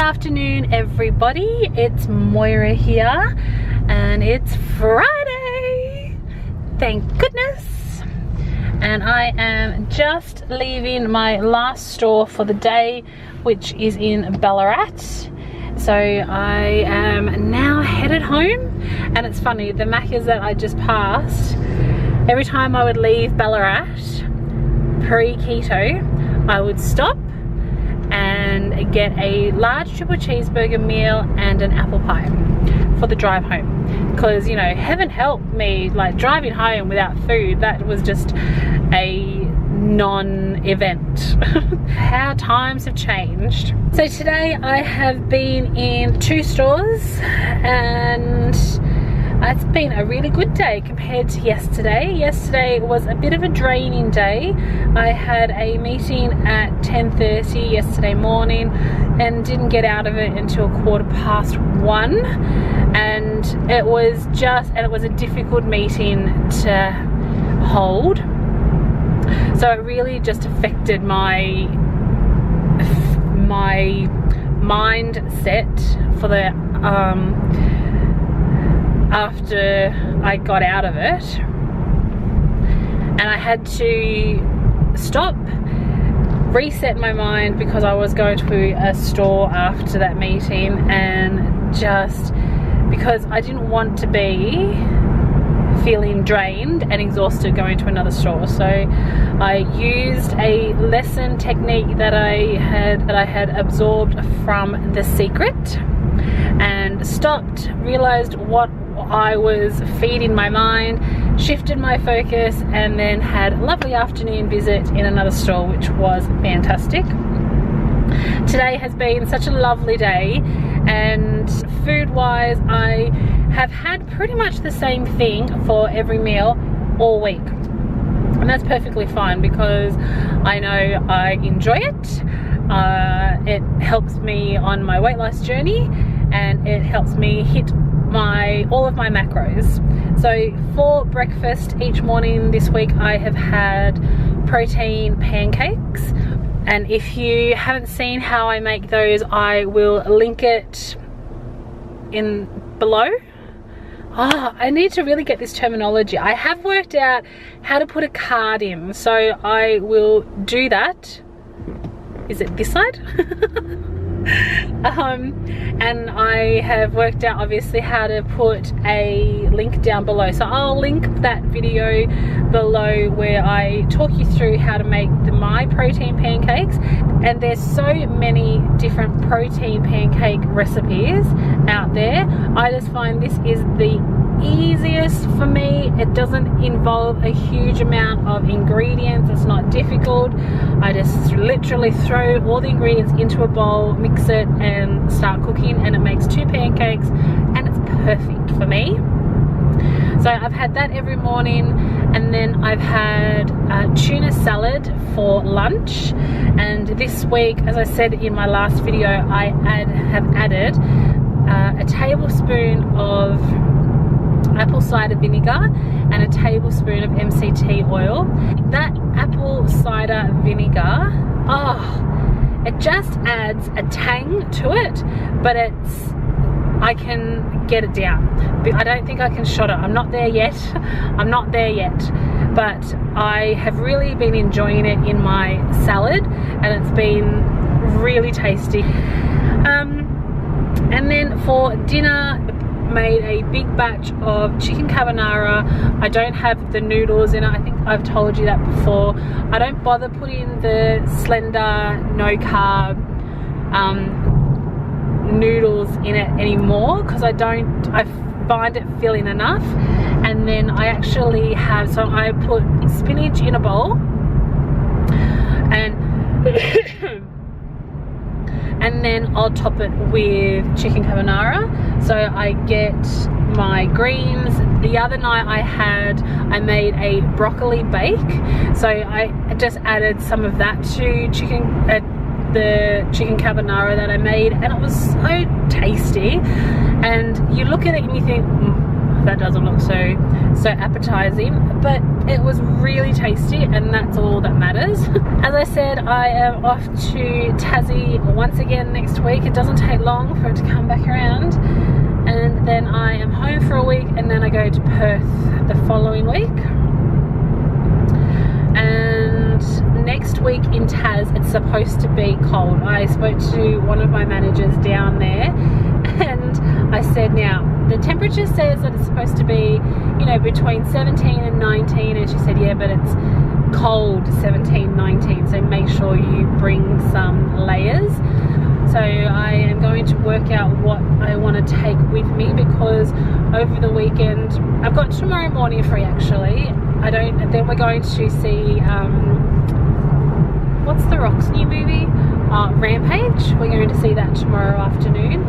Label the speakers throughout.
Speaker 1: afternoon, everybody. It's Moira here and it's Friday, thank goodness. And I am just leaving my last store for the day, which is in Ballarat. So I am now headed home, and it's funny, the Macca's that I just passed, every time I would leave Ballarat pre-keto, I would stop and get a large triple cheeseburger meal and an apple pie for the drive home, because, you know, heaven help me, like driving home without food, that was just a non-event. How times have changed. So today I have been in 2 stores and it's been a really good day compared to yesterday. Yesterday was a bit of a draining day. I had a meeting at 10:30 yesterday morning and didn't get out of it until 1:15, and it was a difficult meeting to hold. So it really just affected my mindset for the after I got out of it, and I had to stop, reset my mind, because I was going to a store after that meeting, and just because I didn't want to be feeling drained and exhausted going to another store. So I used a lesson technique that I had absorbed from The Secret, and stopped, realized what I was feeding my mind, shifted my focus, and then had a lovely afternoon visit in another store, which was fantastic. Today has been such a lovely day, and food wise I have had pretty much the same thing for every meal all week, and that's perfectly fine because I know I enjoy it. It helps me on my weight loss journey, and it helps me hit all of my macros. So for breakfast each morning this week I have had protein pancakes, and if you haven't seen how I make those, I will link it in below. I need to really get this terminology. I have worked out how to put a card in, so I will do that. Is it this side? And I have worked out obviously how to put a link down below, so I'll link that video below where I talk you through how to make my protein pancakes. And there's so many different protein pancake recipes out there. I just find this is the easiest for me. It doesn't involve a huge amount of ingredients. It's not difficult. I just literally throw all the ingredients into a bowl, mix it, and start cooking, and it makes 2 pancakes, and it's perfect for me. So I've had that every morning, and then I've had tuna salad for lunch. And this week, as I said in my last video, I have added a tablespoon of apple cider vinegar and a tablespoon of MCT oil. That apple cider vinegar, it just adds a tang to it, but I can get it down. But I don't think I can shot it. I'm not there yet. But I have really been enjoying it in my salad, and it's been really tasty. And then for dinner, made a big batch of chicken carbonara. I don't have the noodles in it. I think I've told you that before. I don't bother putting the slender, no carb noodles in it anymore, because I find it filling enough. And then I actually have, so I put spinach in a bowl, and and then I'll top it with chicken carbonara. So I get my greens. The other night I made a broccoli bake, so I just added some of that to the chicken carbonara that I made, and it was so tasty. And you look at it and you think, that doesn't look so appetizing, but it was really tasty, and that's all that matters. As I said, I am off to Tassie once again next week. It doesn't take long for it to come back around. And then I am home for a week, and then I go to Perth the following week. And next week in Tas, it's supposed to be cold. I spoke to one of my managers down there, and I said, now the temperature says that it's supposed to be, you know, between 17 and 19, and she said, yeah, but it's cold 17, 19, so make sure you bring some layers. So I am going to work out what I want to take with me, because over the weekend, I've got tomorrow morning free actually. Then we're going to see, what's The Rock's new movie? Rampage. We're going to see that tomorrow afternoon.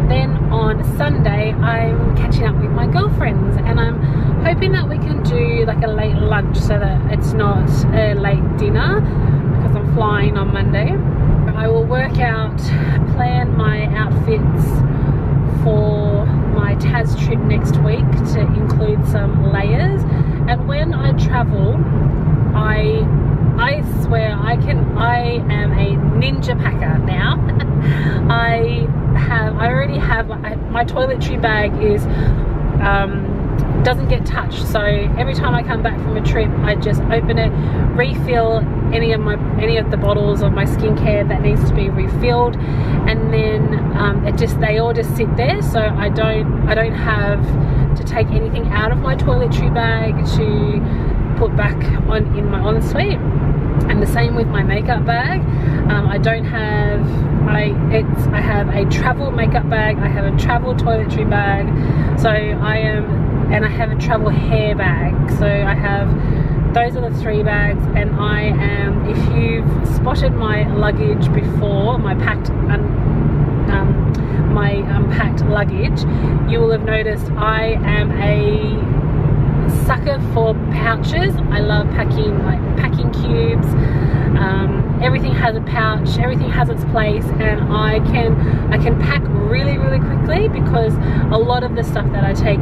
Speaker 1: Then on Sunday, I'm catching up with my girlfriends, and I'm hoping that we can do like a late lunch so that it's not a late dinner, because I'm flying on Monday. I will work out, plan my outfits for my Tas trip next week to include some layers. And when I travel, I swear I am a ninja packer now. I already have, my toiletry bag is doesn't get touched, so every time I come back from a trip, I just open it, refill any of the bottles of my skincare that needs to be refilled, and then they all just sit there, so I don't have to take anything out of my toiletry bag to put back on in my ensuite. And the same with my makeup bag. I have a travel makeup bag, I have a travel toiletry bag, and I have a travel hair bag. So those are the 3 bags, and I am, if you've spotted my luggage before, my unpacked luggage, you will have noticed I am a sucker for pouches. I love packing, like packing cubes. Everything has a pouch, everything has its place, and I can pack really quickly, because a lot of the stuff that I take,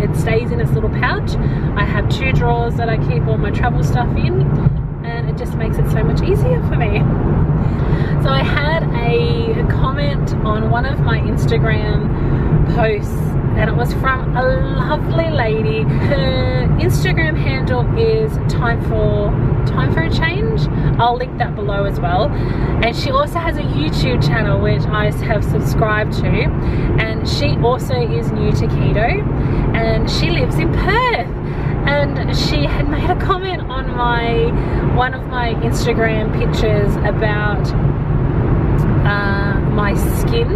Speaker 1: it stays in its little pouch. I have 2 drawers that I keep all my travel stuff in, and it just makes it so much easier for me. So I had a comment on one of my Instagram posts, and it was from a lovely lady. Her Instagram handle is time for a change. I'll link that below as well. And she also has a YouTube channel which I have subscribed to, and she also is new to keto, and she lives in Perth. And she had made a comment on one of my Instagram pictures about my skin,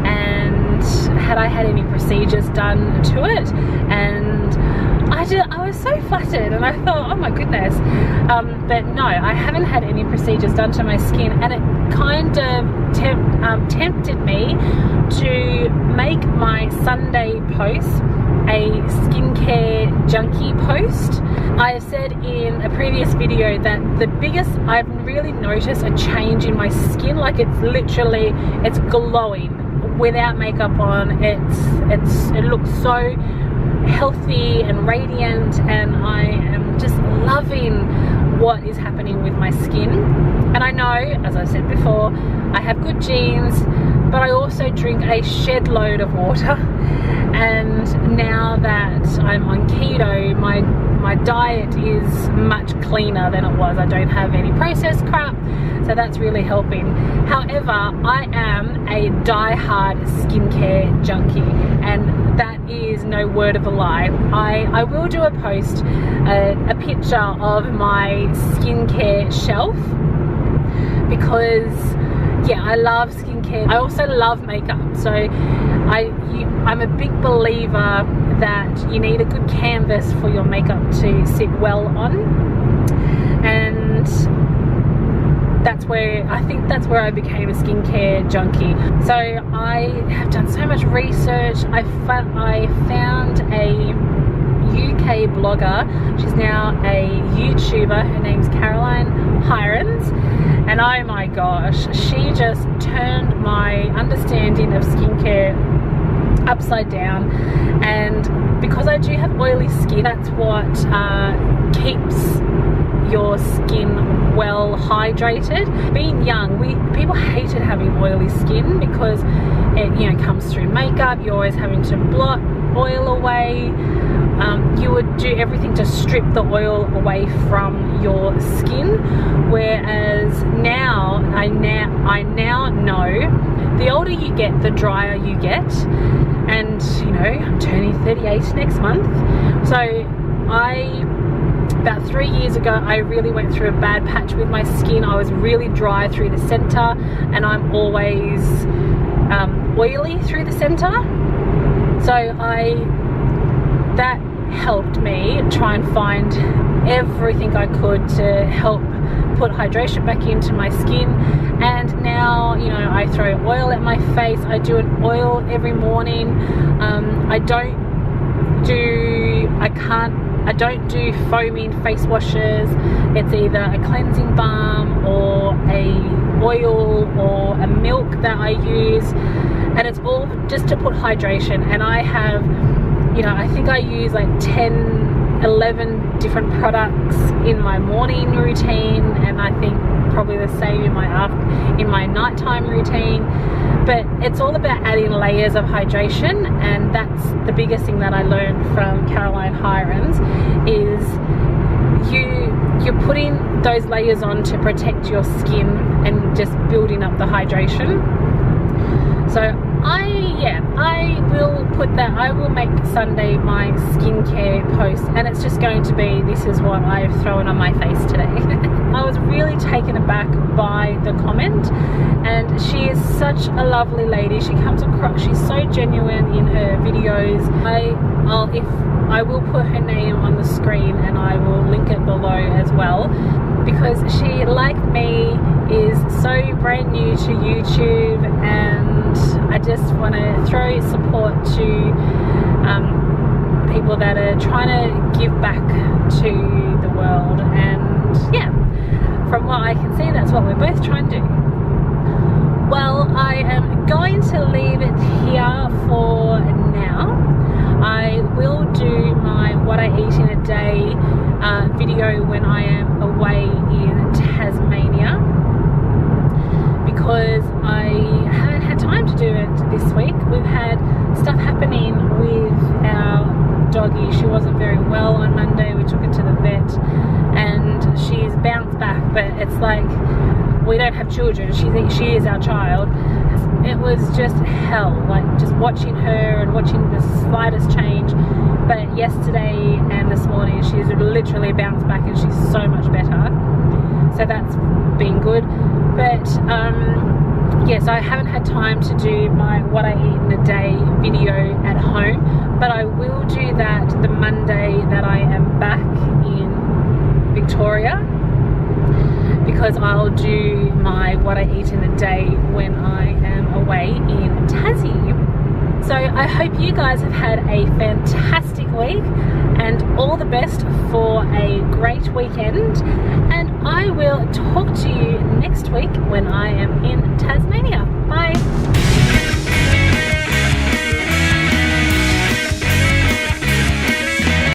Speaker 1: and had I had any procedures done to it, and I was so flattered, and I thought, oh my goodness, but no, I haven't had any procedures done to my skin, and it kind of tempted me to make my Sunday post a skincare junkie post. I have said in a previous video that I've really noticed a change in my skin, like it's glowing without makeup on. It looks so healthy and radiant, and I am just loving what is happening with my skin. And I know, as I said before, I have good genes, but I also drink a shed load of water. And now that I'm on keto, my diet is much cleaner than it was. I don't have any processed crap, so that's really helping. However, I am a die-hard skincare junkie, and that is no word of a lie. I will do a post, a picture of my skincare shelf, because yeah, I love skincare. I also love makeup, so I'm a big believer that you need a good canvas for your makeup to sit well on, and I think that's where I became a skincare junkie. So I have done so much research. I found a UK blogger. She's now a YouTuber. Her name's Caroline Hirons, and oh my gosh, she just turned my understanding of skincare upside down. And because I do have oily skin, that's what keeps your your skin well hydrated. Being young, people hated having oily skin because it, you know, comes through makeup. You're always having to blot oil away. You would do everything to strip the oil away from your skin, whereas now I now know the older you get, the drier you get. And you know, I'm turning 38 next month, so about 3 years ago, I really went through a bad patch with my skin. I was really dry through the center, and I'm always oily through the center. So that helped me try and find everything I could to help put hydration back into my skin. And now, you know, I throw oil at my face. I do an oil every morning. I don't do foaming face washes. It's either a cleansing balm or a oil or a milk that I use, and it's all just to put hydration. And I have, you know, I think I use like 11 different products in my morning routine, and I think probably the same in my nighttime routine. But it's all about adding layers of hydration, and that's the biggest thing that I learned from Caroline Hirons, is you're putting those layers on to protect your skin and just building up the hydration. So I will make Sunday my skincare post, and it's just going to be, this is what I've thrown on my face today. I was really taken aback by the comment, and she is such a lovely lady. She comes across, she's so genuine in her videos. I will put her name on the screen, and I will link it below as well, because she, like me, is so brand new to YouTube, and I just want to throw support to people that are trying to give back to the world. And yeah, from what I can see, that's what we're both trying to do. Well, I am going to leave it here for now. I will do my what I eat in a day video when I am away in Tasmania, because I haven't had time to do it this week. We've had stuff happening with our doggy. She wasn't very well on Monday. We took her to the vet, and she's bounced back, but it's like, we don't have children. She is our child. It was just hell, like just watching her and watching the slightest change. But yesterday and this morning, she's literally bounced back, and she's so much better. So that's been good. But yes, I haven't had time to do my what I eat in a day video at home, but I will do that the Monday that I am back in Victoria, because I'll do my what I eat in a day when I am away in Tassie. So I hope you guys have had a fantastic week, and all the best for a great weekend, and I will talk to you next week when I am in Tasmania. Bye.